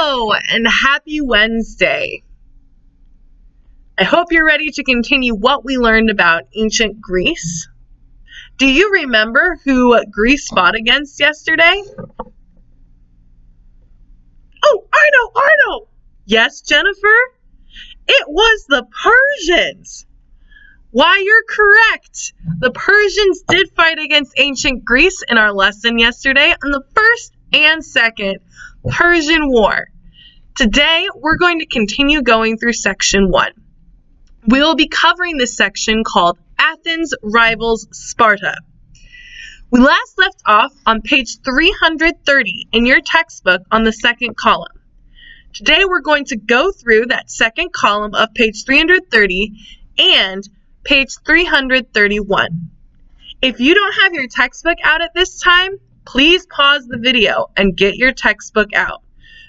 Hello and happy Wednesday. I hope you're ready to continue what we learned about ancient Greece. Do you remember who Greece fought against yesterday? Oh, Arno! Yes, Jennifer? It was the Persians. Why, you're correct. The Persians did fight against ancient Greece in our lesson yesterday on the First and Second Persian War. Today, we're going to continue going through Section 1. We will be covering this section called Athens Rivals Sparta. We last left off on page 330 in your textbook on the second column. Today, we're going to go through that second column of page 330 and page 331. If you don't have your textbook out at this time, please pause the video and get your textbook out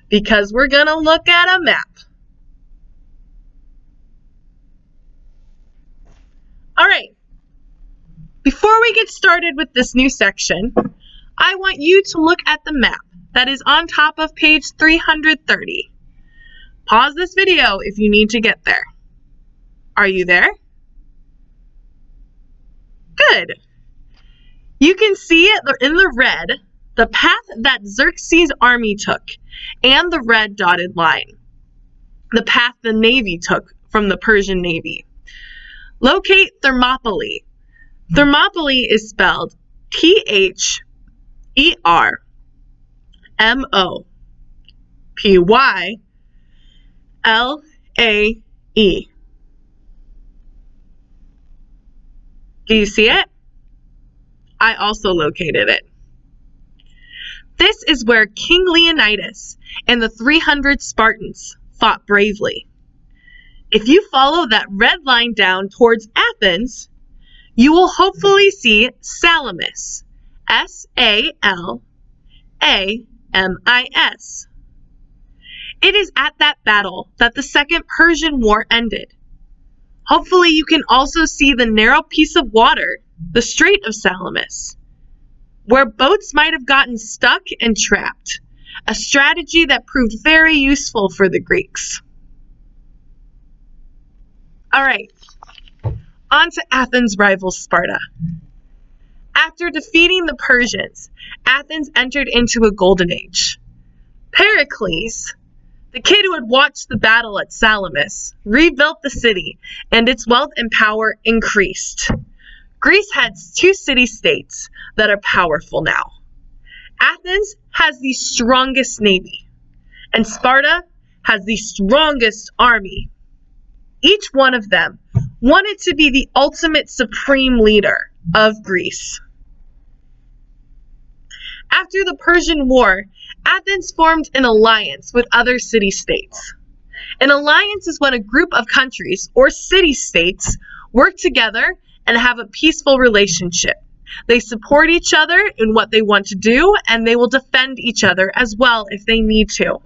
because we're going to look at a map. All right, before we get started with this new section, I want you to look at the map that is on top of page 330. Pause this video if you need to get there. Are you there? Good. You can see it in the red, the path that Xerxes' army took, and the red dotted line, the path the Navy took from the Persian Navy. Locate Thermopylae. Thermopylae is spelled Thermopylae. Do you see it? I also located it. This is where King Leonidas and the 300 Spartans fought bravely. If you follow that red line down towards Athens, you will hopefully see Salamis, S-A-L-A-M-I-S. It is at that battle that the Second Persian War ended. Hopefully you can also see the narrow piece of water, the Strait of Salamis, where boats might have gotten stuck and trapped, a strategy that proved very useful for the Greeks. All right, on to Athens rivals Sparta. After defeating the Persians, Athens entered into a golden age. Pericles, the kid who had watched the battle at Salamis, rebuilt the city, and its wealth and power increased. Greece has two city-states that are powerful now. Athens has the strongest navy, and Sparta has the strongest army. Each one of them wanted to be the ultimate supreme leader of Greece. After the Persian War, Athens formed an alliance with other city-states. An alliance is when a group of countries or city-states work together and have a peaceful relationship. They support each other in what they want to do, and they will defend each other as well if they need to.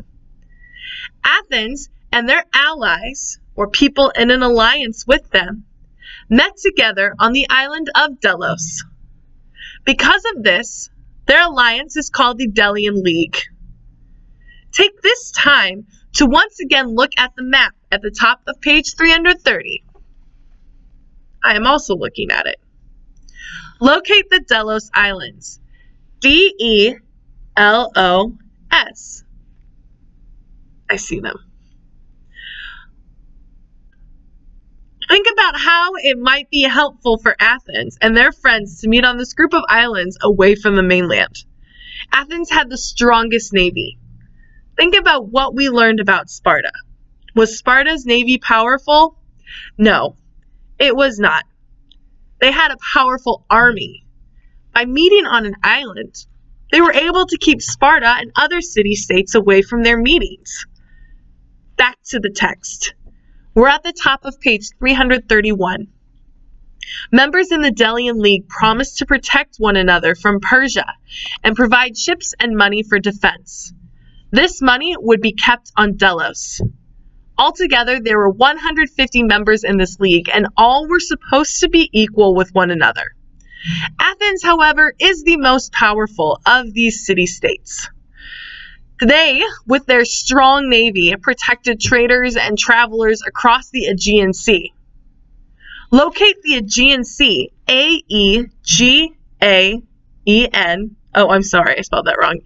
Athens and their allies, or people in an alliance with them, met together on the island of Delos. Because of this, their alliance is called the Delian League. Take this time to once again look at the map at the top of page 330. I am also looking at it. Locate the Delos Islands. D-E-L-O-S. I see them. Think about how it might be helpful for Athens and their friends to meet on this group of islands away from the mainland. Athens had the strongest navy. Think about what we learned about Sparta. Was Sparta's navy powerful? No, it was not. They had a powerful army. By meeting on an island, they were able to keep Sparta and other city-states away from their meetings. Back to the text. We're at the top of page 331. Members in the Delian League promised to protect one another from Persia and provide ships and money for defense. This money would be kept on Delos. Altogether, there were 150 members in this league, and all were supposed to be equal with one another. Athens, however, is the most powerful of these city-states. They, with their strong navy, protected traders and travelers across the Aegean Sea. Locate the Aegean Sea, A-E-G-A-E-N. Oh, I'm sorry, I spelled that wrong.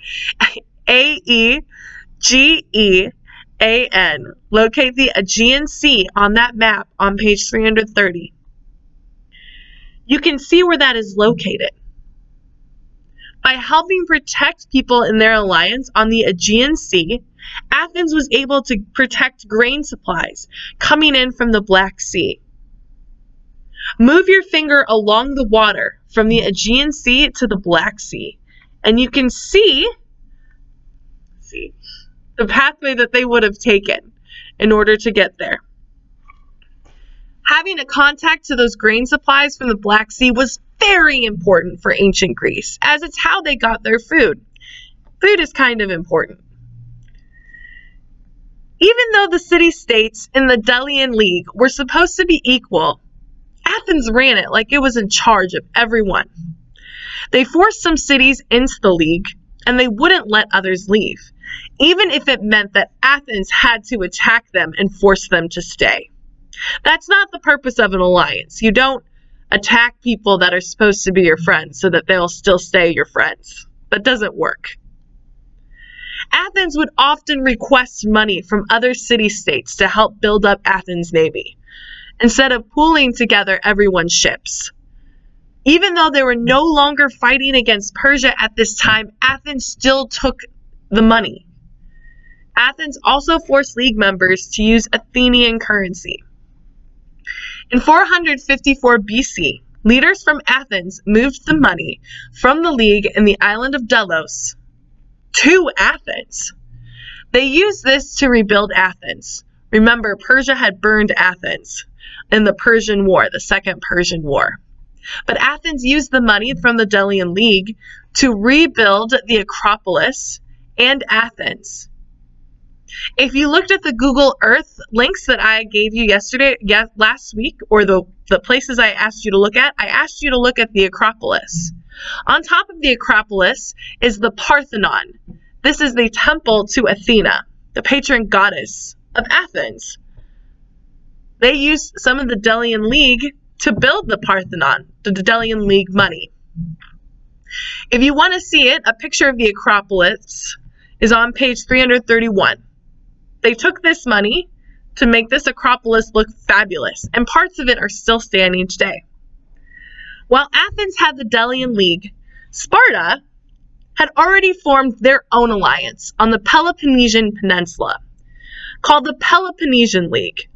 A-E-G-E-A-N. Locate the Aegean Sea on that map on page 330. You can see where that is located. By helping protect people in their alliance on the Aegean Sea, Athens was able to protect grain supplies coming in from the Black Sea. Move your finger along the water from the Aegean Sea to the Black Sea, and you can see the pathway that they would have taken in order to get there. Having a contact to those grain supplies from the Black Sea was very important for ancient Greece, as it's how they got their food. Food is kind of important. Even though the city-states in the Delian League were supposed to be equal, Athens ran it like it was in charge of everyone. They forced some cities into the league, and they wouldn't let others leave, even if it meant that Athens had to attack them and force them to stay. That's not the purpose of an alliance. You don't attack people that are supposed to be your friends so that they'll still stay your friends. That doesn't work. Athens would often request money from other city-states to help build up Athens' navy, instead of pooling together everyone's ships. Even though they were no longer fighting against Persia at this time, Athens still took the money. Athens also forced league members to use Athenian currency. In 454 BC, leaders from Athens moved the money from the league in the island of Delos to Athens. They used this to rebuild Athens. Remember, Persia had burned Athens in the Persian War, the Second Persian War. But Athens used the money from the Delian League to rebuild the Acropolis and Athens. If you looked at the Google Earth links that I gave you last week, or the places I asked you to look at, I asked you to look at the Acropolis. On top of the Acropolis is the Parthenon. This is the temple to Athena, the patron goddess of Athens. They used some of the Delian League to build the Parthenon, the Delian League money. If you want to see it, a picture of the Acropolis is on page 331. They took this money to make this Acropolis look fabulous, and parts of it are still standing today. While Athens had the Delian League, Sparta had already formed their own alliance on the Peloponnesian Peninsula, called the Peloponnesian League.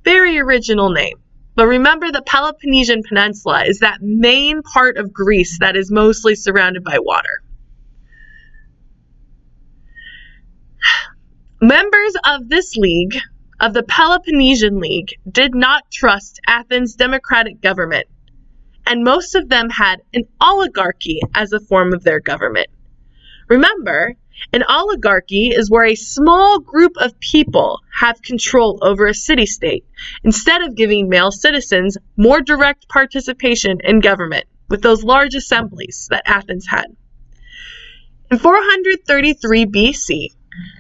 Very original name. But remember, the Peloponnesian Peninsula is that main part of Greece that is mostly surrounded by water. Members of this league, of the Peloponnesian League, did not trust Athens' democratic government, and most of them had an oligarchy as a form of their government. Remember, an oligarchy is where a small group of people have control over a city-state, instead of giving male citizens more direct participation in government with those large assemblies that Athens had. In 433 BC,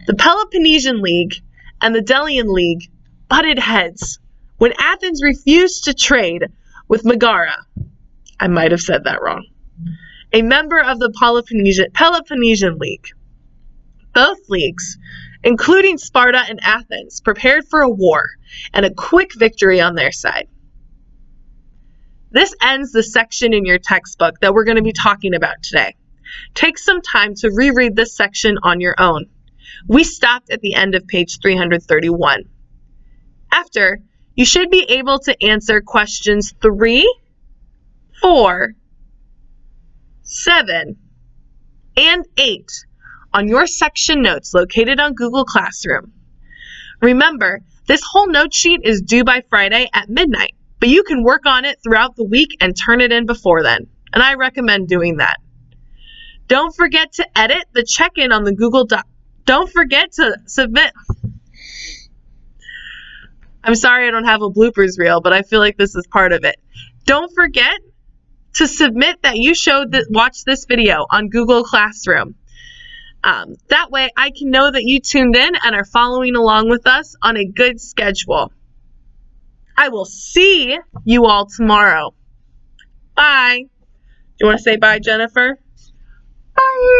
the Peloponnesian League and the Delian League butted heads when Athens refused to trade with Megara. I might have said that wrong. A member of the Peloponnesian League. Both leagues, including Sparta and Athens, prepared for a war and a quick victory on their side. This ends the section in your textbook that we're going to be talking about today. Take some time to reread this section on your own. We stopped at the end of page 331. After, you should be able to answer questions 3, 4, 7, and 8 on your section notes located on Google Classroom. Remember, this whole note sheet is due by Friday at midnight, but you can work on it throughout the week and turn it in before then, and I recommend doing that. Don't forget to edit the check-in on the Google Doc. Don't forget to submit. I'm sorry I don't have a bloopers reel, but I feel like this is part of it. Don't forget to submit that you watched this video on Google Classroom. That way I can know that you tuned in and are following along with us on a good schedule. I will see you all tomorrow. Bye. Do you want to say bye, Jennifer? Bye.